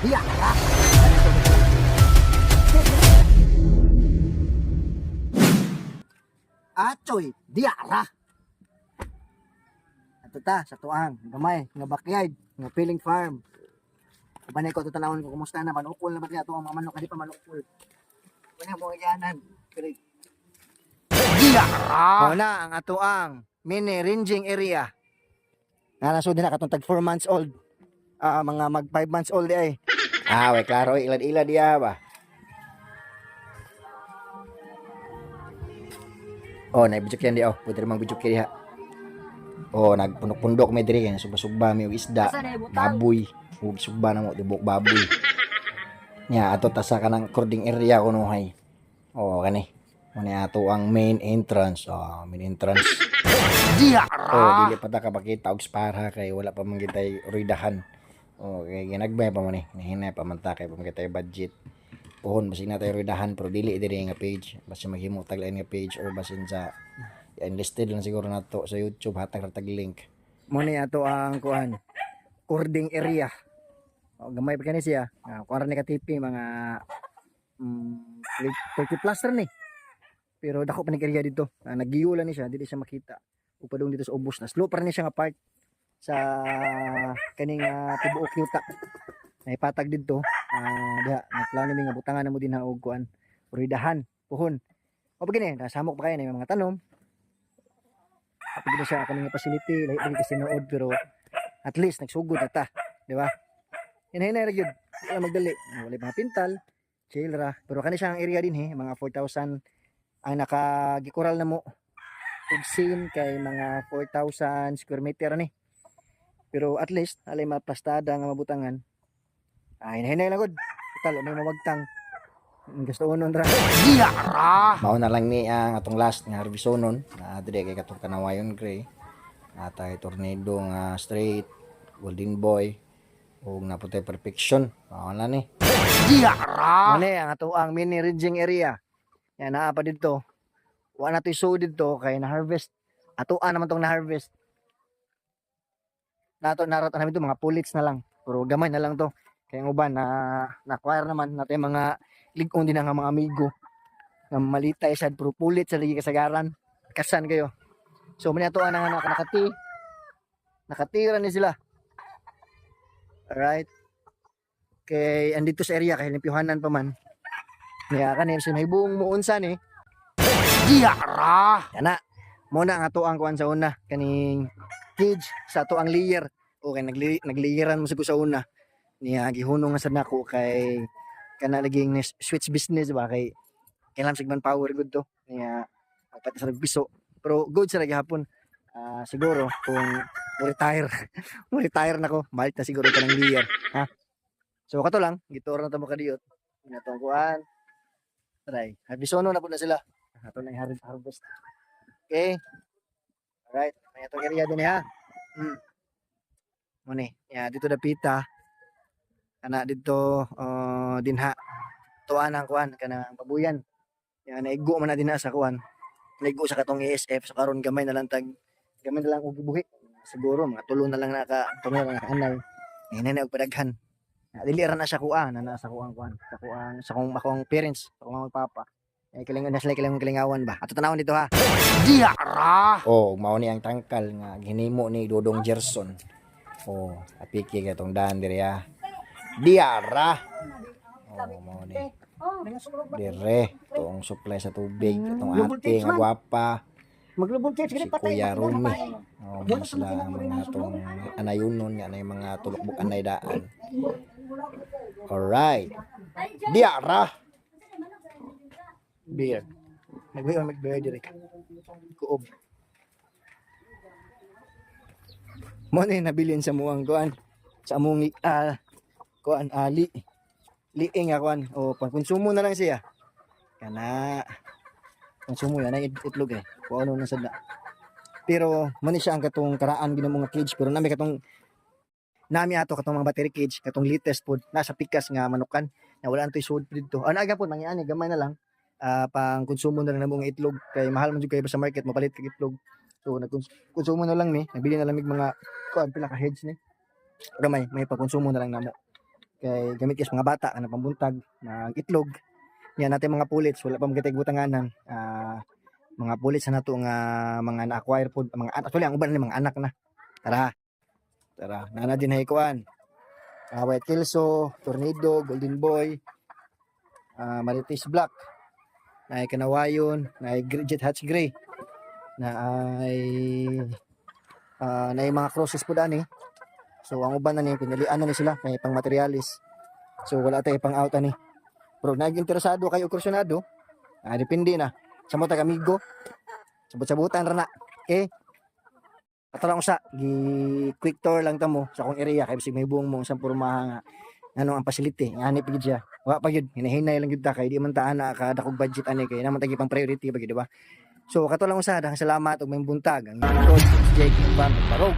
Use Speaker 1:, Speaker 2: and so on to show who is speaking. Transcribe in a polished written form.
Speaker 1: Diara. Achoy, diara. Ato ta sa tuang gamay nga backyard nga peeling farm. Banay ko tutanawon ko kumusta na manukol na ba niya ang mga manok hindi pa manukol. Kunya mo yanan. Diara. Mao na ang atuang mini ranging area. Nasud na katong tag 4 months old. Mga mag 5 months old ay. Way klaro ilad-ilad diya ba. Naibidjok yan di pwede rin magbidjok yan diha. Nagpundok-pundok may diri kaya suba-suba may isda, baboy, ug suba na mo tibok baboy. Nya ato ta sa kanang cording area kuno hay. Kani. Muna ato ang main entrance. Main entrance. Diara. Dili pa ta kapakita og spara kay wala pa man gitay ridahan. Kay ginagbay pa man hinay pa man ta kay pa man gitay budget. Puhon basin na tayo ridahan pero dili diri nga page basta maghimo tag lain nga page or basin sa enlisted lang siguro nato sa YouTube hatag tag link mo ni ato ang kuan cording area gamay pa kani siya kuan ni ka TV mga 30 plus rin pero dako pa ni area dito nagiulan ni siya dili siya makita upadong dito sa ubos na slow pa rin siya nga part sa kaning tibuok yuta naipatag dito diha nagplano mi nga butangan na mo din og kuan ridahan puhon o pagini nasamok pa kayo na mga tanom apig na siya kaning facility lahi kasi nood pero at least nagsugod na ta di ba hinay ra gyud wala magdali wala mga pintal chill ra pero kani siya ang area din mga 4,000 ang nakagikural na mo ug scene kay mga 4,000 square meter ni pero at least alay maplastada nga mabutangan hinay lang gud total may mawagtang gusto unon ra diara mao na lang ni ang atong last nga harvestonon diri kay katong kanawayon gray atay tornado nga straight golden boy ug naputay perfection mao na ni diara mani ang ato ang mini ranging area yan naa pa dito wa na toy so dito kay na harvest atoan naman tong na harvest nato narat namin to mga pullets na lang pero gamay na lang to kay ang uban na-acquire naman natin mga ligong din nga mga amigo nga malitay sad pero pulit sa lagi kasagaran kasan kayo so muna to ang nakatira ni sila alright kay andito sa area kay limpyuhanan pa man niya kanin si may buong muunsa ni diara yana muna ang ato ang kuan sa una kaning cage sa ato ang layer okay nagliyeran mo siguro sa una niya gihunong nga sad nako kay kana laging switch business ba kay kailangan sigman power good to niya pati sa piso pero good sa gihapon siguro kung mo retire nako balik na siguro kanang year ha so kato lang gituro na ta mo kadiyot natong kuan try harbisono na pud na sila ato na harvest okay alright may atong area din ha mo ni ya dito dapita ana dito dinha tuan ang kuan kanang babuyan yan naigo man na dinha sa kuan naigo sa katong ESF so karon gamay na lang og gibuhi siguro mga tulo na lang naka tulo lang anay hinay na og padaghan dili ra na siya kuan na sa kuan sa akong parents sa akong papa kilingon na sila kilingawan ba ato tanawon dito ha diara mao ni ang tangkal nga ginimo ni Dodong Gerson apiki katong daan diri ha diara mo ni dire tong supply sa tubig itong ate nga gwapa si Kuya Rumi sila ang mga tong anayunon nga na mga tulokbok anay daan alright diara beer magbeer dire kuob mo ni nabilin sa muang kuan sa among kuan liing kuan pangkonsumo na lang siya kana konsumo yan ay itlog kung ano nang sada pero man siya ang katong karaan ginamo nga cage pero nami ato katong mga battery cage katong latest pod nasa pikas nga manukan na wala antoy sud dito aga pod mangyani gamay na lang pang konsumo na lang namo nga itlog kay mahal man jud kay sa market mapalit kag itlog so nagkonsumo na lang ni nabili na lang mga kuan pila ka heads ni gamay may pagkonsumo na lang namo kay gamit kay sa mga bata kanang pambuntag nag itlog. Yan natin mga pulits wala pa magkatay butanganan. Mga pulits na nato nga mga na-acquire pod mga actually ang uban ni mga anak na. Tara nana din hay kuan. White Kelso, Tornado, Golden Boy, Marites Black, na ay Kanawayon, na ay Jet Hatch Gray, na ay mga crosses po dani. So ang uban na ni pinilian na ni sila kay pang materialis. So wala tay pang out ani. Pero nag-interesado kayo kursyonado, depende na. Sa mo taga amigo, sabot-sabutan ra na. Okay? Katarang sa quick tour lang tamo sa akong area kay bisig may buong mo sa pormaha nga ano ang facility nga ani pigid siya wa pa gyud hinahinay lang gyud ta kay di man ta ana ka dakog budget ani kay naman tagi pang priority ba gyud di ba so kato lang usa daghang salamat ug may buntag ang coach Jake Van Barog.